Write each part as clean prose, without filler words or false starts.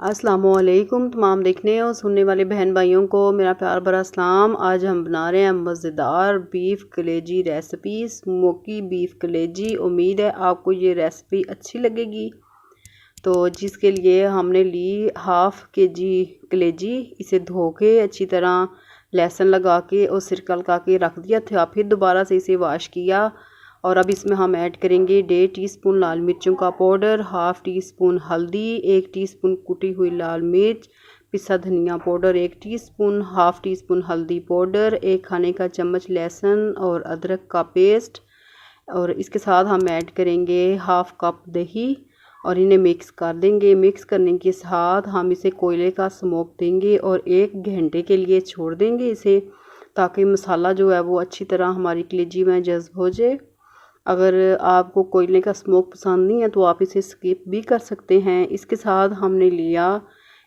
अस्सलाम वालेकुम तमाम देखने और सुनने वाले बहन भाइयों को मेरा प्यार भरा सलाम। आज हम बना रहे हैं मज़ेदार बीफ कलेजी रेसिपी, स्मोकी बीफ कलेजी। उम्मीद है आपको ये रेसिपी अच्छी लगेगी। तो जिसके लिए हमने ली हाफ़ केजी कलेजी। इसे धो के अच्छी तरह लहसुन लगा के और सिरका लगा के रख दिया था। फिर दोबारा से इसे वॉश किया और अब इसमें हम ऐड करेंगे 1.5 टीस्पून लाल मिर्चों का पाउडर, हाफ़ टी स्पून हल्दी, 1 टीस्पून कुटी हुई लाल मिर्च, पिसा धनिया powder 1 teaspoon, half tea spoon हल्दी पाउडर, 1 खाने का चम्मच लहसुन और अदरक का पेस्ट। और इसके साथ हम ऐड करेंगे हाफ़ कप दही और इन्हें मिक्स कर देंगे। मिक्स करने के साथ हम इसे कोयले का स्मोक देंगे और 1 घंटे के लिए छोड़ देंगे इसे, ताकि मसाला जो है वो अच्छी तरह हमारी कलेजी में जज़्ब हो जाए। अगर आपको कोयले का स्मोक पसंद नहीं है तो आप इसे स्किप भी कर सकते हैं। इसके साथ हमने लिया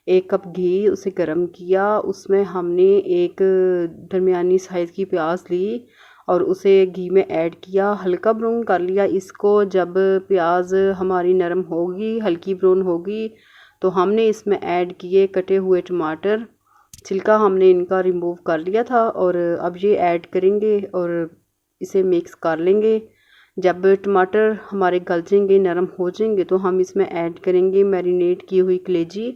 1 कप घी, उसे गर्म किया, उसमें हमने एक दरमियानी साइज़ की प्याज ली और उसे घी में ऐड किया, हल्का ब्राउन कर लिया इसको। जब प्याज हमारी नरम होगी, हल्की ब्राउन होगी, तो हमने इसमें ऐड किए कटे हुए टमाटर। छिलका हमने इनका रिमूव कर लिया था और अब ये ऐड करेंगे और इसे मिक्स कर लेंगे। जब टमाटर हमारे गल जाएंगे, नरम हो जाएंगे, तो हम इसमें ऐड करेंगे मैरिनेट की हुई कलेजी।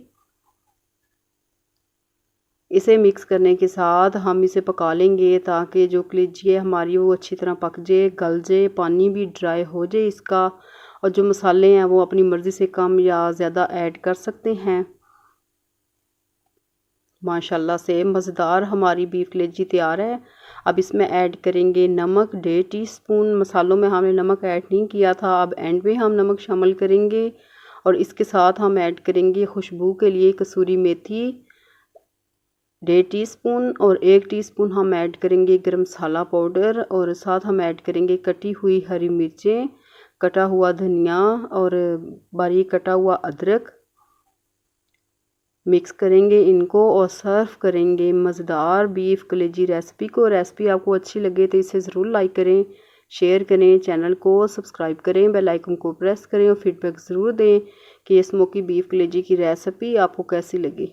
इसे मिक्स करने के साथ हम इसे पका लेंगे ताकि जो कलेजी है हमारी वो अच्छी तरह पक जाए, गल जाए, पानी भी ड्राई हो जाए इसका। और जो मसाले हैं वो अपनी मर्ज़ी से कम या ज़्यादा ऐड कर सकते हैं। माशाल्लाह से मज़ेदार हमारी बीफ कलेजी तैयार है। अब इसमें ऐड करेंगे नमक 1.5 टीस्पून। मसालों में हमने नमक ऐड नहीं किया था, अब एंड में हम नमक शामिल करेंगे। और इसके साथ हम ऐड करेंगे खुशबू के लिए कसूरी मेथी 1.5 टीस्पून और 1 टीस्पून हम ऐड करेंगे गरम मसाला पाउडर और साथ हम ऐड करेंगे कटी हुई हरी मिर्चें, कटा हुआ धनिया और बारीक कटा हुआ अदरक। मिक्स करेंगे इनको और सर्व करेंगे मज़ेदार बीफ कलेजी रेसिपी को। रेसिपी आपको अच्छी लगे तो इसे ज़रूर लाइक करें, शेयर करें, चैनल को सब्सक्राइब करें, बेल आइकन को प्रेस करें और फीडबैक ज़रूर दें कि ये स्मोकी बीफ कलेजी की रेसिपी आपको कैसी लगी।